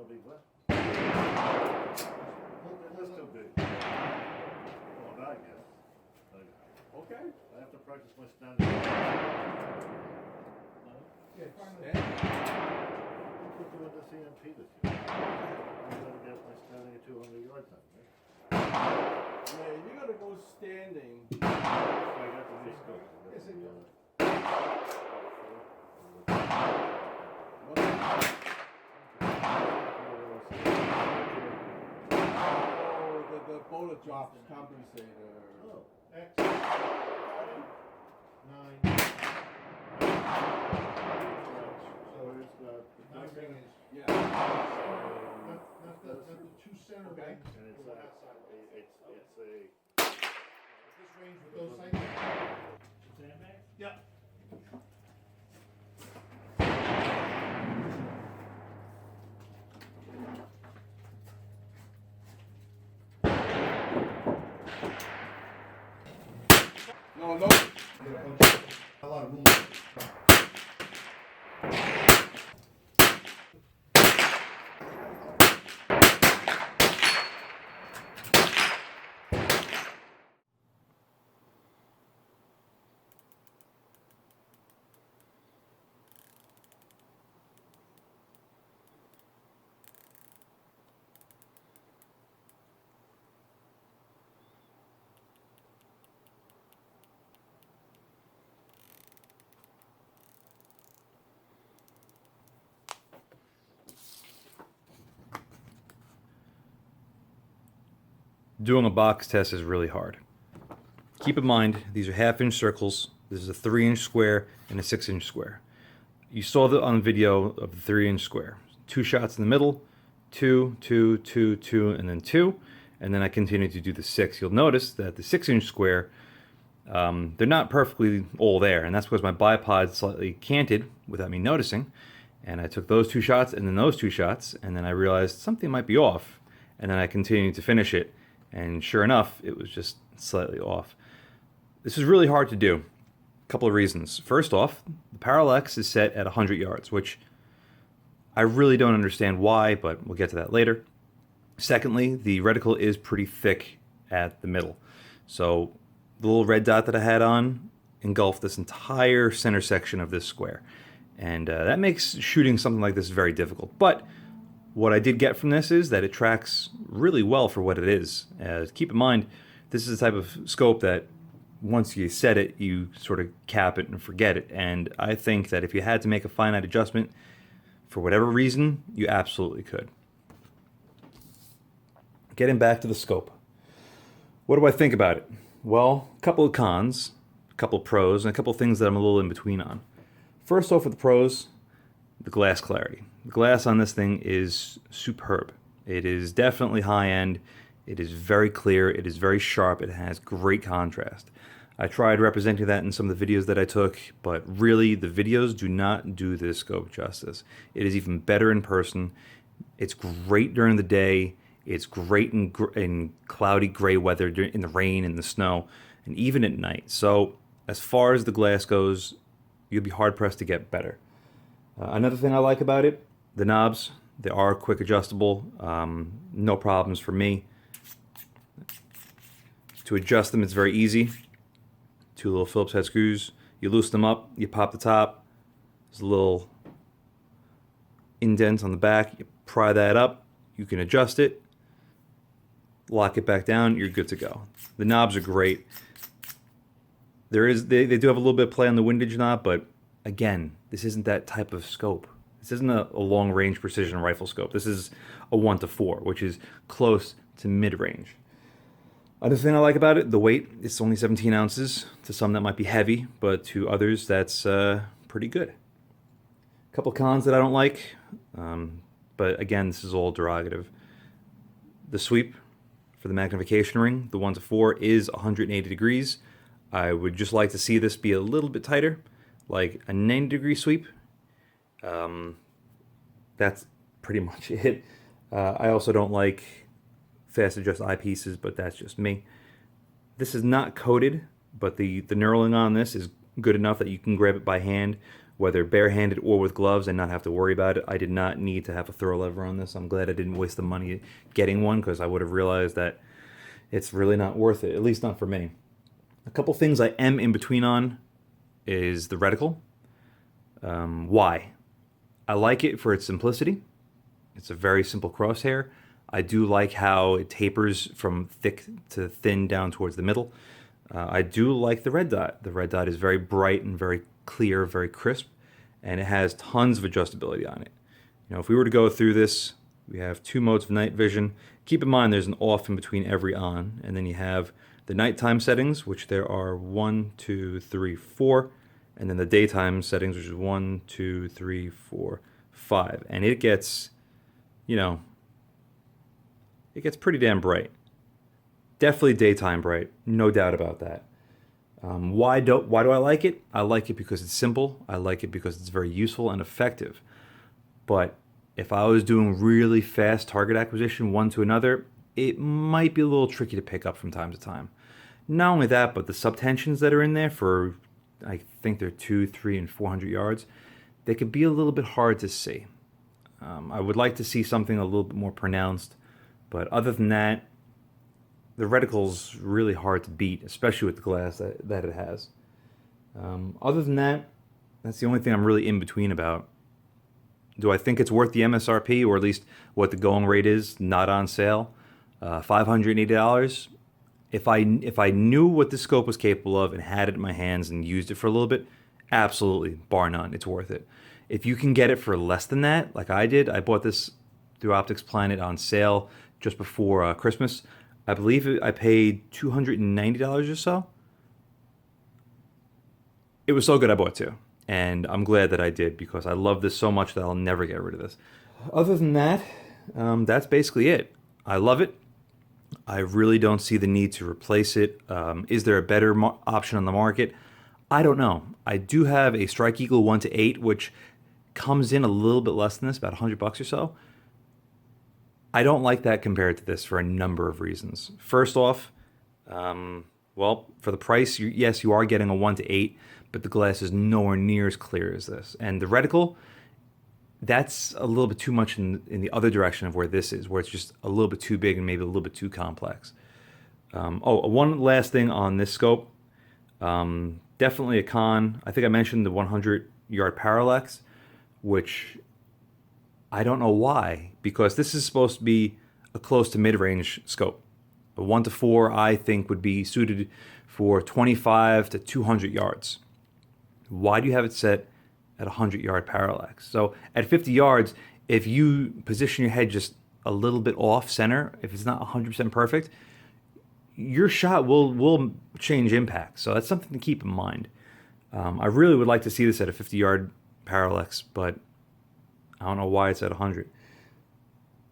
big what? That's too big. Oh, now I guess. Okay. I have to practice my standing. Yeah, finally. Put you in the CMP this year. I'm gonna get my standing at 200 yards now, right? Yeah, you gotta go standing. I got the new scope. Yes, I do. Oh, the boulder drops compensator. Oh, X, 9. So it's got the Nothing is, yeah. Not the two center Okay. rings. and it's a This range with those sights. yeah. No, no. A lot of room. Doing a box test is really hard. Keep in mind, these are 1/2 inch circles. This is a 3-inch square and a 6-inch square. You saw on video of the 3-inch square. 2 shots in the middle, 2, 2, 2, 2, and then 2. And then I continue to do the 6. You'll notice that the 6-inch square, they're not perfectly all there. And that's because my bipod slightly canted without me noticing. And I took those 2 shots and then those 2 shots. And then I realized something might be off. And then I continued to finish it. And sure enough, it was just slightly off. This is really hard to do. A couple of reasons. First off, the Parallax is set at 100 yards, which I really don't understand why, but we'll get to that later. Secondly, the reticle is pretty thick at the middle. So the little red dot that I had on engulfed this entire center section of this square. And that makes shooting something like this very difficult. But what I did get from this is that it tracks really well for what it is. Keep in mind, this is the type of scope that once you set it, you sort of cap it and forget it. And I think that if you had to make a finite adjustment, for whatever reason, you absolutely could. Getting back to the scope. What do I think about it? Well, a couple of cons, a couple of pros, and a couple of things that I'm a little in between on. First off with the pros, the glass clarity. The glass on this thing is superb. It is definitely high end. It is very clear. It is very sharp. It has great contrast. I tried representing that in some of the videos that I took, but really the videos do not do this scope justice. It is even better in person. It's great during the day. It's great in cloudy gray weather, in the rain, in the snow, and even at night. So as far as the glass goes, you'll be hard pressed to get better. Another thing I like about it, the knobs, they are quick adjustable, no problems for me. To adjust them, it's very easy. 2 little Phillips head screws. You loosen them up, you pop the top. There's a little indent on the back. You pry that up, you can adjust it, lock it back down, you're good to go. The knobs are great. They do have a little bit of play on the windage knob, but again, this isn't that type of scope. This isn't a long-range precision rifle scope. This is a 1-4, which is close to mid-range. Other thing I like about it, the weight. It's only 17 ounces. To some that might be heavy, but to others that's pretty good. A couple cons that I don't like, but again, this is all derogative. The sweep for the magnification ring, the 1-4, is 180 degrees. I would just like to see this be a little bit tighter, like a 90-degree sweep. That's pretty much it. I also don't like fast adjust eyepieces, but that's just me. This is not coated, but the knurling on this is good enough that you can grab it by hand whether barehanded or with gloves, and not have to worry about it. I did not need to have a throw lever on this. I'm glad I didn't waste the money getting one, because I would have realized that it's really not worth it, at least not for me. A couple things I am in between on is the reticle. Why? I like it for its simplicity. It's a very simple crosshair. I do like how it tapers from thick to thin down towards the middle. I do like the red dot. The red dot is very bright and very clear, very crisp, and it has tons of adjustability on it. You know, if we were to go through this, we have 2 modes of night vision. Keep in mind there's an off in between every on, and then you have the nighttime settings, which there are 1, 2, 3, 4, and then the daytime settings, which is 1, 2, 3, 4, 5. And it gets, you know, it gets pretty damn bright. Definitely daytime bright, no doubt about that. Why do I like it? I like it because it's simple. I like it because it's very useful and effective. But if I was doing really fast target acquisition one to another, it might be a little tricky to pick up from time to time. Not only that, but the subtensions that are in there for, I think they're 200, 300, and 400 yards, they could be a little bit hard to see. I would like to see something a little bit more pronounced, but other than that, the reticle's really hard to beat, especially with the glass that it has. Other than that, that's the only thing I'm really in between about. Do I think it's worth the MSRP, or at least what the going rate is, not on sale? $580. If I knew what this scope was capable of and had it in my hands and used it for a little bit, absolutely, bar none, it's worth it. If you can get it for less than that, like I did, I bought this through Optics Planet on sale just before Christmas. I believe I paid $290 or so. It was so good I bought 2. And I'm glad that I did, because I love this so much that I'll never get rid of this. Other than that, that's basically it. I love it. I really don't see the need to replace it. Is there a better option on the market? I don't know. I do have a Strike Eagle 1-8, which comes in a little bit less than this, about $100 or so. I don't like that compared to this for a number of reasons. First off, well, for the price, yes, you are getting a 1-8, but the glass is nowhere near as clear as this. And the reticle, that's a little bit too much in the other direction of where this is, where it's just a little bit too big and maybe a little bit too complex. One last thing on this scope. Definitely a con. I think I mentioned the 100-yard parallax, which I don't know why, because this is supposed to be a close to mid-range scope. A 1-4, I think, would be suited for 25 to 200 yards. Why do you have it set at 100-yard parallax? So at 50 yards, if you position your head just a little bit off center, if it's not 100% perfect, your shot will change impact. So that's something to keep in mind. I really would like to see this at a 50-yard parallax, but I don't know why it's at 100.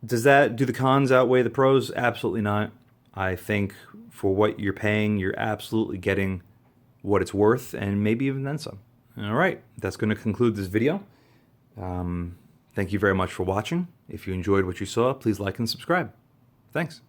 Do the cons outweigh the pros? Absolutely not. I think for what you're paying, you're absolutely getting what it's worth, and maybe even then some. All right, that's going to conclude this video. Thank you very much for watching. If you enjoyed what you saw, please like and subscribe. Thanks.